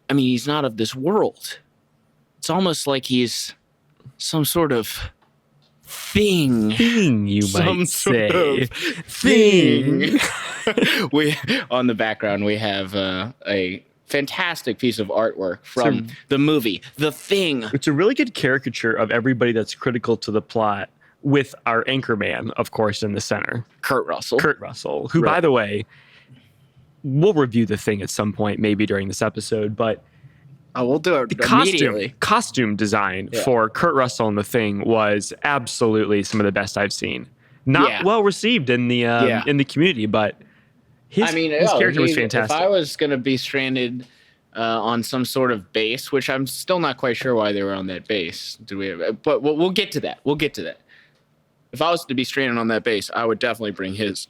I mean, he's not of this world. It's almost like he's some sort of thing, you might say. Thing. We on the background we have a fantastic piece of artwork from the movie The Thing. It's a really good caricature of everybody that's critical to the plot, with our anchorman, of course, in the center. Kurt Russell, who, by the way, we'll review The Thing at some point, maybe during this episode, but we'll do it the costume design for Kurt Russell in The Thing was absolutely some of the best I've seen. Not well received in the community, but his character was fantastic. If I was going to be stranded on some sort of base, which I'm still not quite sure why they were on that base, but we'll get to that. If I was to be stranded on that base, I would definitely bring his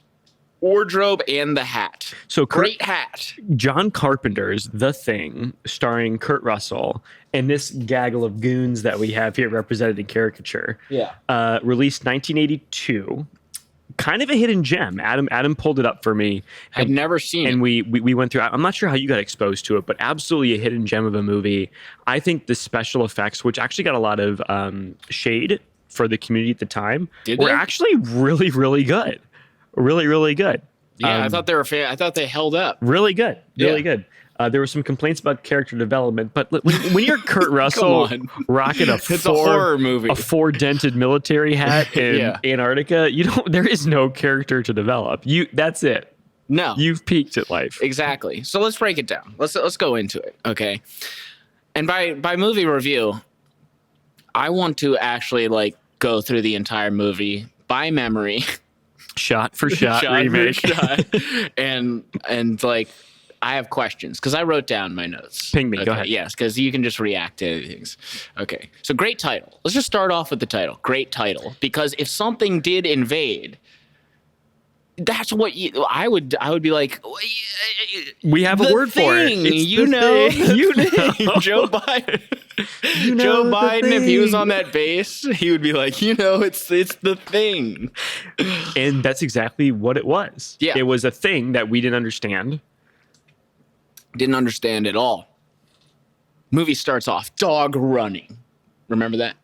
wardrobe and the hat. So great hat. John Carpenter's The Thing, starring Kurt Russell, and this gaggle of goons that we have here represented in caricature. Released 1982. Kind of a hidden gem. Adam pulled it up for me. I'd never seen it. And we went through. I'm not sure how you got exposed to it, but absolutely a hidden gem of a movie. I think the special effects, which actually got a lot of shade for the community at the time, were actually really, really good. Really, really good. Yeah, I thought they were. I thought they held up. Really good. Really good. There were some complaints about character development, but when you're Kurt Russell rocking a horror movie, a 4-dented military hat in Antarctica, there is no character to develop. That's it. No, you've peaked at life. Exactly. So let's break it down. Let's go into it. Okay. And by movie review, I want to actually go through the entire movie by memory. Shot for shot remake. and I have questions because I wrote down my notes. Ping me, go ahead. Yes, because you can just react to things. Okay, so great title. Let's just start off with the title. Great title, because if something did invade, that's what I would be like. We have a word for it. You know, Joe Biden. Joe Biden, if he was on that base, he would be like, it's the thing. And that's exactly what it was. Yeah. It was a thing that we didn't understand. Didn't understand at all. Movie starts off, dog running. Remember that?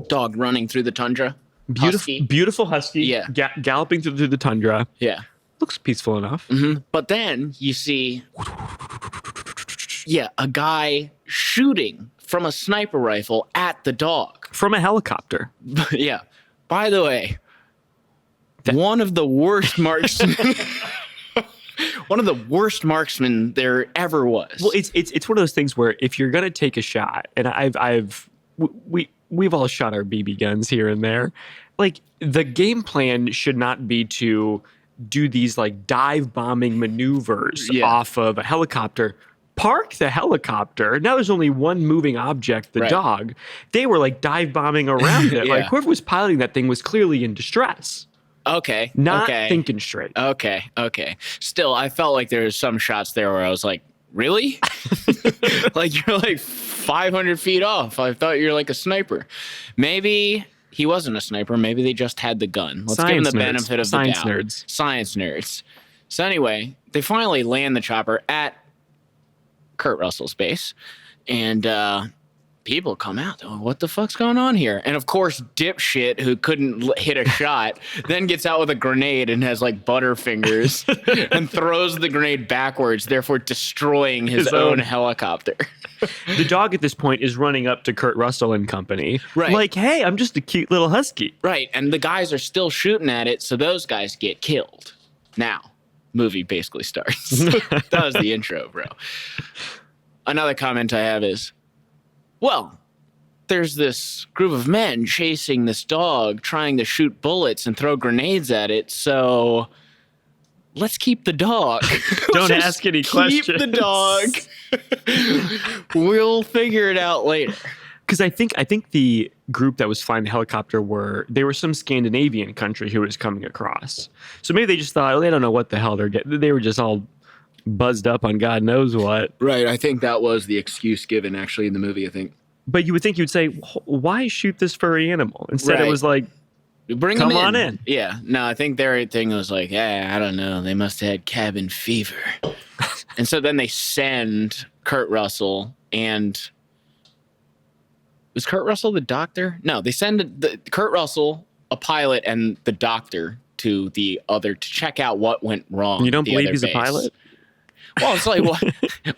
Dog running through the tundra. Beautiful husky. Yeah. Galloping through the tundra. Yeah. Looks peaceful enough. Mm-hmm. But then you see, a guy shooting from a sniper rifle at the dog. From a helicopter. Yeah. By the way, one of the worst marksmen. One of the worst marksmen there ever was. Well, it's one of those things where if you're gonna take a shot, and we've all shot our BB guns here and there, the game plan should not be to do these dive bombing maneuvers off of a helicopter. Park the helicopter. Now there's only one moving object, the dog. They were dive bombing around it. Whoever was piloting that thing was clearly in distress. Okay. Not thinking straight. Okay. Still, I felt like there was some shots there where I was like, really? You're 500 feet off. I thought you're a sniper. Maybe he wasn't a sniper. Maybe they just had the gun. Let's give him the benefit of the doubt. Science nerds. So anyway, they finally land the chopper at Kurt Russell's base. And people come out. Oh, what the fuck's going on here? And of course, dipshit who couldn't hit a shot then gets out with a grenade and has butterfingers and throws the grenade backwards, therefore destroying his own helicopter. The dog at this point is running up to Kurt Russell and company. Right. Hey, I'm just a cute little husky. Right. And the guys are still shooting at it, so those guys get killed. Now, movie basically starts. That was the intro, bro. Another comment I have is, well, there's this group of men chasing this dog, trying to shoot bullets and throw grenades at it, so let's keep the dog. Don't ask any questions. Keep the dog. We'll figure it out later. Because I think the group that was flying the helicopter were some Scandinavian country who was coming across. So maybe they just thought, they don't know what the hell they're getting. They were just all buzzed up on God knows what. Right. I think that was the excuse given actually in the movie, I think. But you would think you'd say, why shoot this furry animal? Instead it was Bring Come them on in. Yeah. No, I think their thing was like, I don't know. They must have had cabin fever. And so then they send Kurt Russell and... Was Kurt Russell the doctor? No, they send Kurt Russell, a pilot, and the doctor to check out what went wrong. You don't the believe other he's base. a pilot? Well, it's like,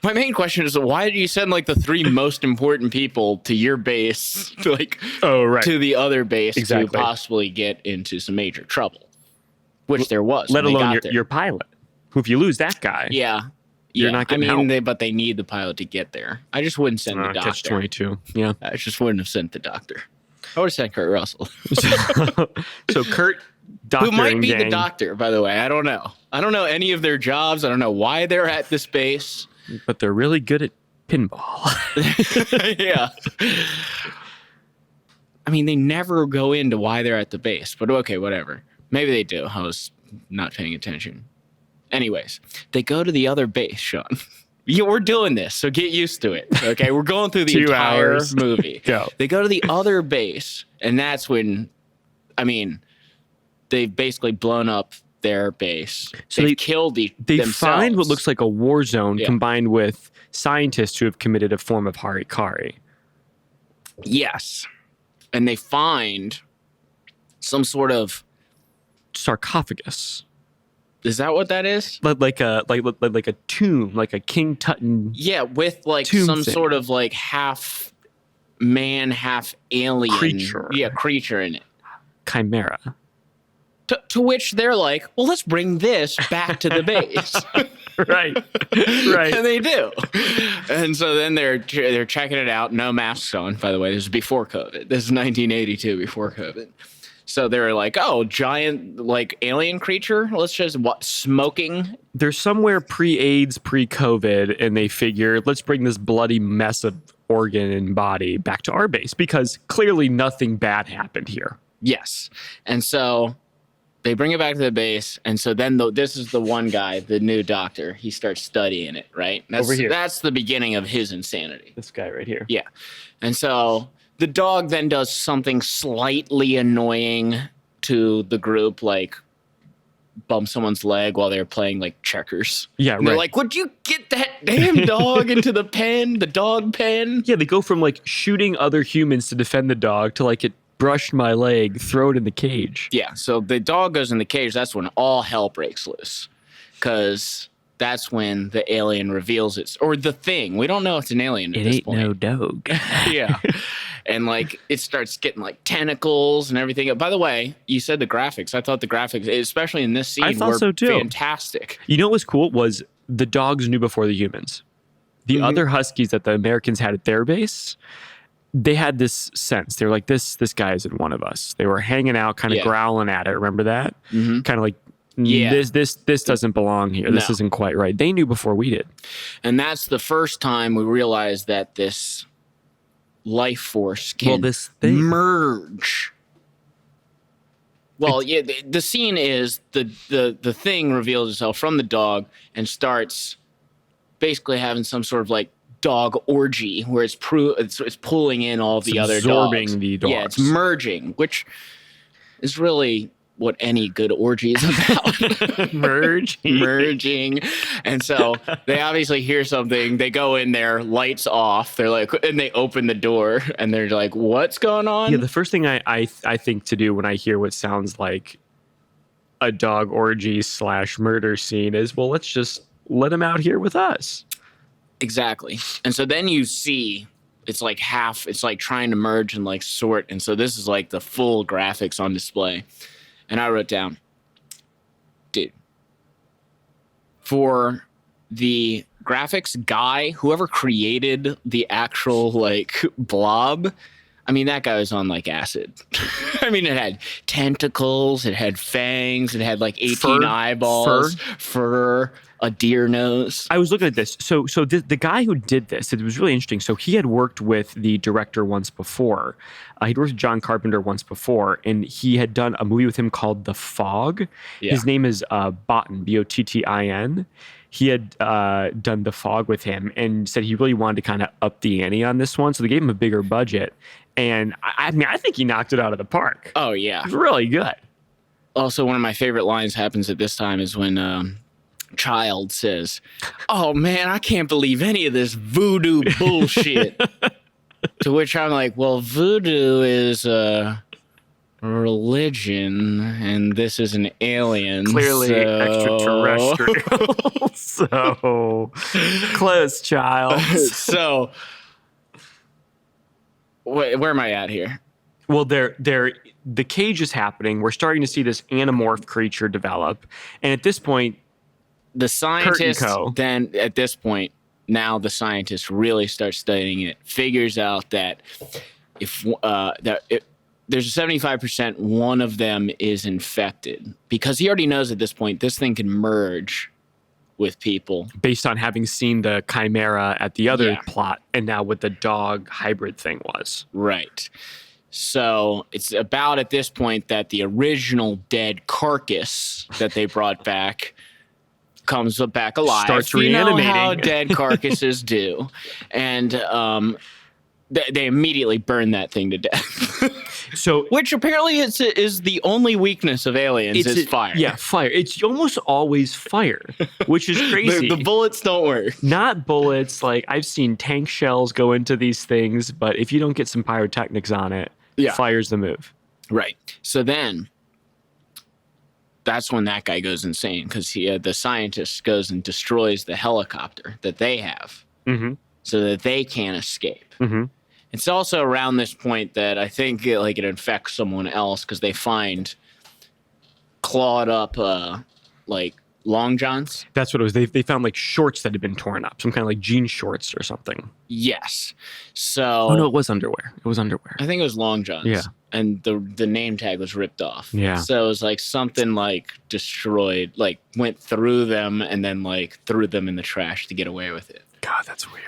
my main question is, why did you send like the 3 most important people to your base, to the other base to possibly get into some major trouble? Which there was. Let alone your pilot, who if you lose that guy, you're not getting help. But they need the pilot to get there. I just wouldn't send the doctor. Catch-22. Yeah, I just wouldn't have sent the doctor. I would have sent Kurt Russell. so Kurt. Who might be the doctor, by the way. I don't know. I don't know any of their jobs. I don't know why they're at this base. But they're really good at pinball. Yeah. I mean, they never go into why they're at the base. But okay, whatever. Maybe they do. I was not paying attention. Anyways, they go to the other base, Sean. We're doing this, so get used to it. Okay, we're going through the 2 entire hours. movie. Go. They go to the other base, and that's when, they've basically blown up their base. So they killed themselves. Find what looks like a war zone combined with scientists who have committed a form of harikari. Yes. And they find some sort of sarcophagus. Is that what that is? Like a tomb, like a King Tutton. Yeah, with like some sort of like half man, half alien creature in it. Chimera. To which they're like, well, let's bring this back to the base. Right. And they do. And so then they're checking it out. No masks on, by the way. This is before COVID. This is 1982, before COVID. So they're like, oh, giant like alien creature. Let's just smoking. They're somewhere pre-AIDS, pre-COVID, and they figure let's bring this bloody mess of organ and body back to our base because clearly nothing bad happened here. Yes. And so they bring it back to the base, and so then this is the one guy, the new doctor. He starts studying it, right? Over here. That's the beginning of his insanity. This guy right here. Yeah. And so the dog then does something slightly annoying to the group, like bump someone's leg while they're playing like checkers. Yeah, and they're like, would you get that damn dog into the dog pen? Yeah, they go from like shooting other humans to defend the dog to like it brushed my leg, throw it in the cage. Yeah, so the dog goes in the cage. That's when all hell breaks loose, because that's when the alien reveals or the thing. We don't know if it's an alien at this point. It ain't no dog. Yeah, and like it starts getting like tentacles and everything. By the way, you said the graphics. I thought the graphics, especially in this scene, were fantastic. You know what was cool was the dogs knew before the humans. The other huskies that the Americans had at their base, they had this sense. They were like, this guy isn't one of us. They were hanging out, kind of growling at it. Remember that? Kind of like, this doesn't belong here. This isn't quite right. They knew before we did. And that's the first time we realized that this life force can merge. Well, the scene is the thing reveals itself from the dog and starts basically having some sort of like dog orgy where it's pulling in all the other dogs. Absorbing the dogs. Yeah, it's merging, which is really what any good orgy is about. Merging. And so they obviously hear something. They go in there, lights off. They're like, and they open the door and they're like, what's going on? Yeah, the first thing I think to do when I hear what sounds like a dog orgy / murder scene is, well, let's just let him out here with us. Exactly. And so then you see it's like trying to merge and like sort. And so this is like the full graphics on display. And I wrote down, dude, for the graphics guy, whoever created the actual like blob, I mean, that guy was on like acid. I mean, it had tentacles, it had fangs, it had like 18 eyeballs, fur, a deer nose. I was looking at this. So the guy who did this, it was really interesting. So he had worked with the director once before. He'd worked with John Carpenter once before, and he had done a movie with him called The Fog. Yeah. His name is Bottin, Bottin. He had done The Fog with him and said he really wanted to kind of up the ante on this one. So they gave him a bigger budget. And I mean, I think he knocked it out of the park. Oh, yeah. It was really good. Also, one of my favorite lines happens at this time is when Child says, "Oh, man, I can't believe any of this voodoo bullshit." To which I'm like, well, voodoo is a religion, and this is an alien. Clearly extraterrestrial. So, close, Child. So, where am I at here? Well, the cage is happening. We're starting to see this anamorph creature develop. And at this point, the scientist then, at this point, now the scientist really starts studying it, figures out that if there's a 75% one of them is infected, because he already knows at this point this thing can merge with people. Based on having seen the chimera at the other plot, and now what the dog hybrid thing was. Right. So it's about at this point that the original dead carcass that they brought back comes back alive. Starts reanimating. You know how dead carcasses do. And they immediately burn that thing to death. So, which apparently is the only weakness of aliens is fire. Yeah, fire. It's almost always fire, which is crazy. The bullets don't work. Not bullets. Like, I've seen tank shells go into these things, but if you don't get some pyrotechnics on it, fire's the move. Right. So then that's when that guy goes insane, because the scientist goes and destroys the helicopter that they have so that they can't escape. It's also around this point that I think it infects someone else, because they find clawed up long johns. That's what it was. They found like shorts that had been torn up, some kind of like jean shorts or something. Yes. So. Oh no, it was underwear. It was underwear. I think it was long johns. Yeah. And the name tag was ripped off. Yeah. So it was like something like destroyed, like went through them and then like threw them in the trash to get away with it. God, that's weird.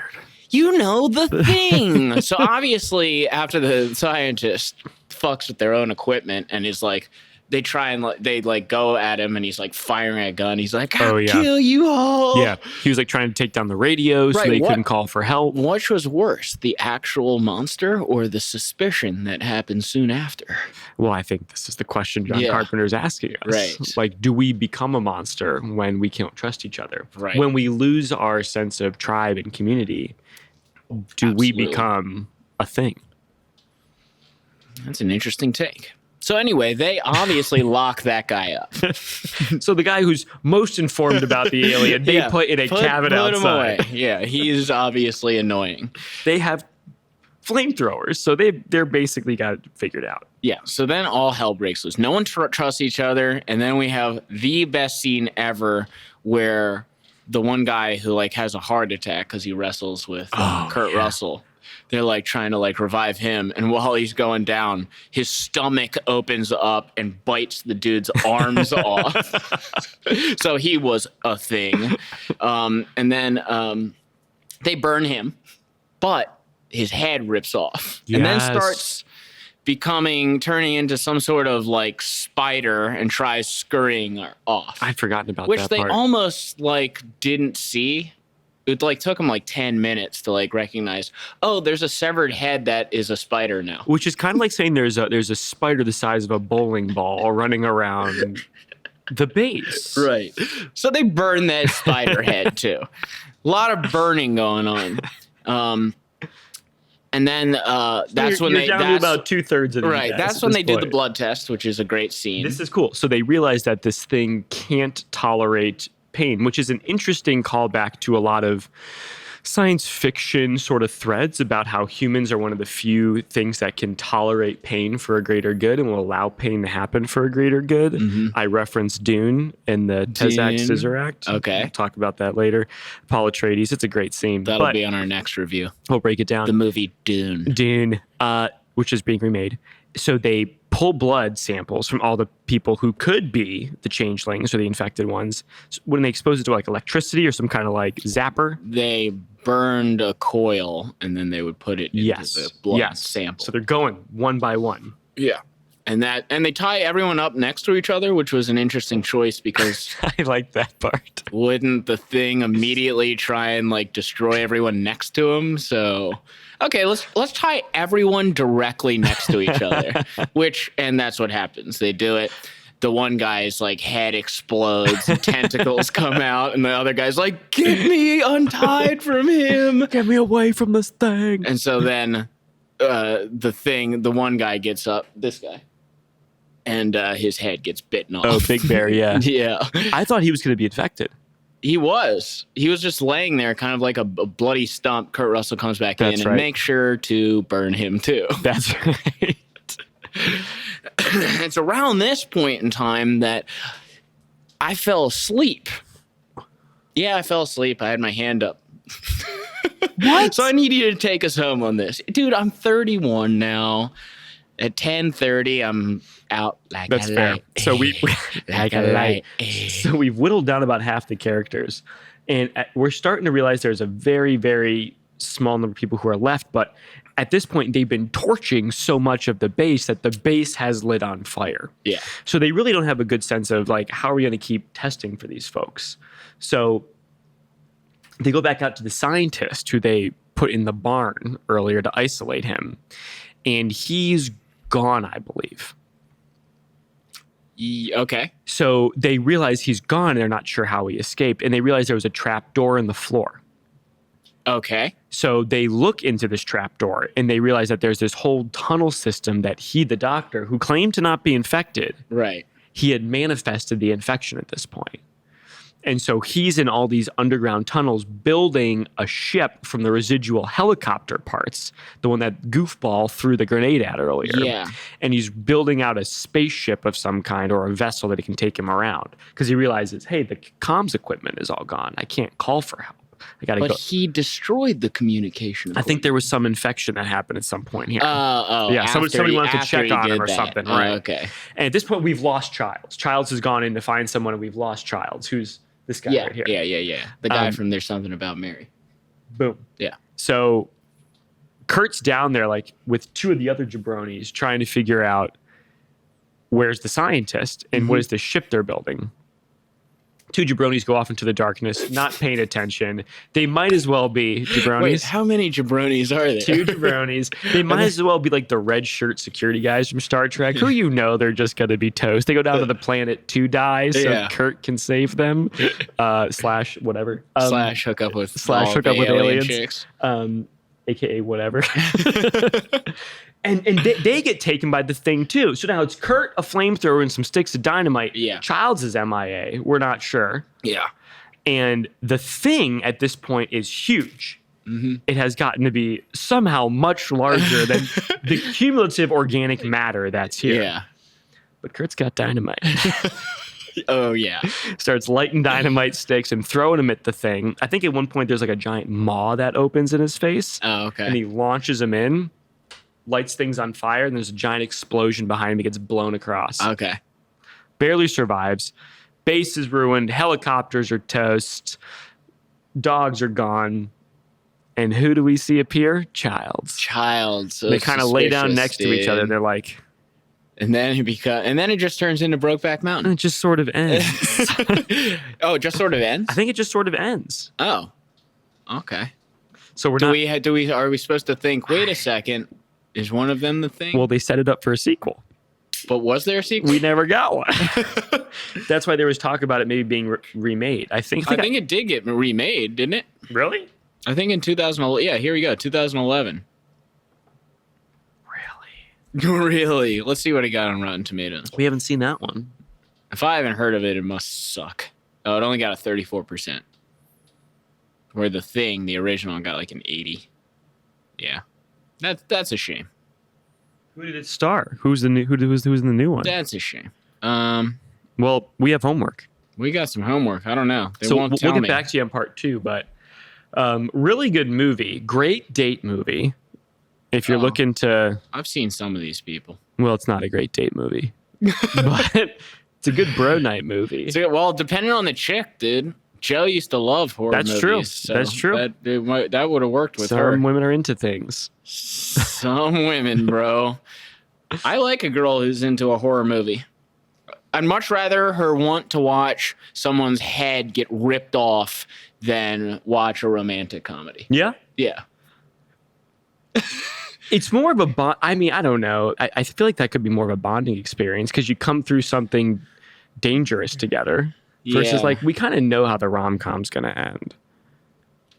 You know the thing. So obviously, after the scientist fucks with their own equipment and is like, they try and they go at him, and he's like firing a gun. He's like, I'll kill you all. Yeah, he was like trying to take down the radio so they couldn't call for help. Which was worse, the actual monster or the suspicion that happened soon after? Well, I think this is the question John Carpenter's asking us. Right. Like, do we become a monster when we can't trust each other? Right. When we lose our sense of tribe and community, do we become a thing? That's an interesting take. So anyway, they obviously lock that guy up. So the guy who's most informed about the alien, they put in a cabin outside. Him away. Yeah, he's obviously annoying. They have flamethrowers, so they're basically got it figured out. Yeah, so then all hell breaks loose. No one trusts each other, and then we have the best scene ever where the one guy who like has a heart attack because he wrestles with Kurt Russell. They're like trying to like revive him, and while he's going down, his stomach opens up and bites the dude's arms off. So he was a thing. And then they burn him, but his head rips off, and then starts turning into some sort of like spider and tries scurrying off. I'd forgotten about which that they part. almost like didn't see. It like took them like 10 minutes to like recognize, oh, there's a severed head that is a spider now. Which is kind of like saying there's a spider the size of a bowling ball running around the base. Right. So they burn that spider head too. A lot of burning going on. And then that's when you're down to about 2/3 of the right. That's when they do the blood test, which is a great scene. This is cool. So they realize that this thing can't tolerate pain, which is an interesting callback to a lot of science fiction sort of threads about how humans are one of the few things that can tolerate pain for a greater good and will allow pain to happen for a greater good. I reference Dune and the Tezak Scissor Act. Okay. We'll talk about that later. Paul Atreides, it's a great scene. That'll be on our next review. We'll break it down. The movie Dune. Dune, which is being remade. So they pull blood samples from all the people who could be the changelings or the infected ones. So when they expose it to like electricity or some kind of like zapper. They burned a coil and then they would put it into the blood sample. So they're going one by one. Yeah. And they tie everyone up next to each other, which was an interesting choice because I like that part. wouldn't the thing immediately try and like destroy everyone next to him? So, okay, let's tie everyone directly next to each other, and that's what happens. They do it. The one guy's like head explodes and tentacles come out, and the other guy's like, "Get me untied from him. Get me away from this thing." And so then the one guy gets up, this guy, and his head gets bitten off. Oh, Big Bear, yeah. Yeah. I thought he was going to be infected. He was just laying there kind of like a bloody stump. Kurt Russell comes back in and makes sure to burn him too. That's right. It's around this point in time that I fell asleep. Yeah, I fell asleep. I had my hand up. What? So I need you to take us home on this. Dude, I'm 31 now. At 10:30, I'm out like That's a fair. light. So we like a light. So we've whittled down about half the characters, and we're starting to realize there's a very, very small number of people who are left. But at this point, they've been torching so much of the base that the base has lit on fire. Yeah. So they really don't have a good sense of like, how are we going to keep testing for these folks? So they go back out to the scientist who they put in the barn earlier to isolate him, and he's gone, I believe. Okay. So they realize he's gone. They're not sure how he escaped, and they realize there was a trap door in the floor. Okay. So they look into this trap door, and they realize that there's this whole tunnel system that he, the doctor, who claimed to not be infected, right, he had manifested the infection at this point. And so he's in all these underground tunnels building a ship from the residual helicopter parts, the one that Goofball threw the grenade at earlier. Yeah. And he's building out a spaceship of some kind or a vessel that he can take him around because he realizes, hey, the comms equipment is all gone. I can't call for help. I got to go. But he destroyed the communication. I think there was some infection that happened at some point here. Yeah. Somebody wanted to check on him or something. Right. Okay. And at this point, we've lost Childs. Childs has gone in to find someone, and we've lost Childs, who's this guy right here. Yeah. The guy from There's Something About Mary. Boom. Yeah. So Kurt's down there like with two of the other jabronis trying to figure out where's the scientist and what is the ship they're building. Two jabronis go off into the darkness, not paying attention. They might as well be jabronis. Wait, how many jabronis are there? Two jabronis. They might as well be like the red shirt security guys from Star Trek, who they're just going to be toast. They go down to the planet to die so Kurt can save them, slash whatever. Slash hook up with aliens. Chicks. AKA whatever. And they get taken by the thing too. So now it's Kurt, a flamethrower, and some sticks of dynamite. Yeah. Childs is MIA. We're not sure. Yeah. And the thing at this point is huge. Mm-hmm. It has gotten to be somehow much larger than the cumulative organic matter that's here. Yeah. But Kurt's got dynamite. Oh, yeah. Starts lighting dynamite sticks and throwing them at the thing. I think at one point there's like a giant maw that opens in his face. Oh, okay. And he launches them in, lights things on fire, and there's a giant explosion behind him. He gets blown across. Okay. Barely survives. Base is ruined. Helicopters are toast. Dogs are gone. And who do we see appear? Childs. So they kind of lay down next to each other. They're like... And then it just turns into Brokeback Mountain. It just sort of ends. Oh, it just sort of ends? I think it just sort of ends. Oh. Okay. So are we supposed to think, wait a second, is one of them the thing? Well, they set it up for a sequel. But was there a sequel? We never got one. That's why there was talk about it maybe being remade. I think it did get remade, didn't it? Really? I think in 2011. Yeah, here we go, 2011. Really? Let's see what it got on Rotten Tomatoes. We haven't seen that one. If I haven't heard of it, it must suck. Oh, it only got a 34%. Where The Thing, the original, got like an 80. Yeah. That's a shame. Who did it star? Who's in the new one? That's a shame. Well, we have homework. We got some homework. I don't know. We'll get back to you on part 2, but really good movie. Great date movie. If you're looking to... I've seen some of these people. Well, it's not a great date movie. But it's a good bro night movie. Well, depending on the chick, dude. Joe used to love horror movies. True. So That's true. That would have worked with her. Some women are into things. Some women, bro. I like a girl who's into a horror movie. I'd much rather her want to watch someone's head get ripped off than watch a romantic comedy. Yeah. Yeah. It's more of a bond. I mean, I don't know. I feel like that could be more of a bonding experience because you come through something dangerous together versus Yeah. like we kind of know how the rom-com's going to end.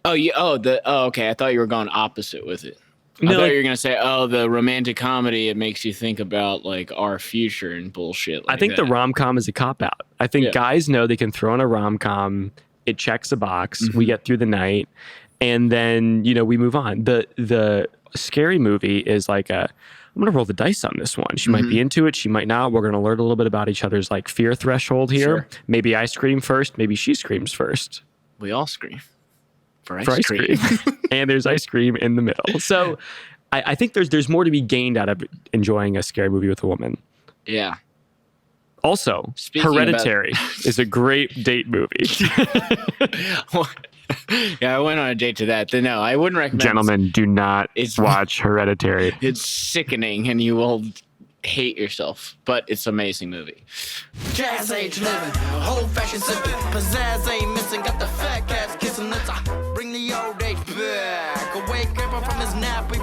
Oh, yeah. Oh, okay. I thought you were going opposite with it. I No, thought like- you were going to say, oh, the romantic comedy, it makes you think about like our future and bullshit. Like I think that. the rom-com is a cop-out. I think Yeah. guys know they can throw in a rom-com. It checks a box. We get through the night and then, we move on. The scary movie is like I'm going to roll the dice on this one. She might be into it. She might not. We're going to learn a little bit about each other's like fear threshold here. Sure. Maybe I scream first. Maybe she screams first. We all scream for ice For ice cream. cream. And there's ice cream in the middle. So I think there's more to be gained out of enjoying a scary movie with a woman. Yeah. Also, Speaking Hereditary is a great date movie. Yeah, I went on a date to that. No, I wouldn't recommend. Gentlemen, do not It's- watch Hereditary. It's sickening and you will hate yourself, but it's an amazing movie. Jazz age living, old fashioned sipping, pizzazz ain't missing, got the fat cats kissing lips. I bring the old age back, awake everyone from his nap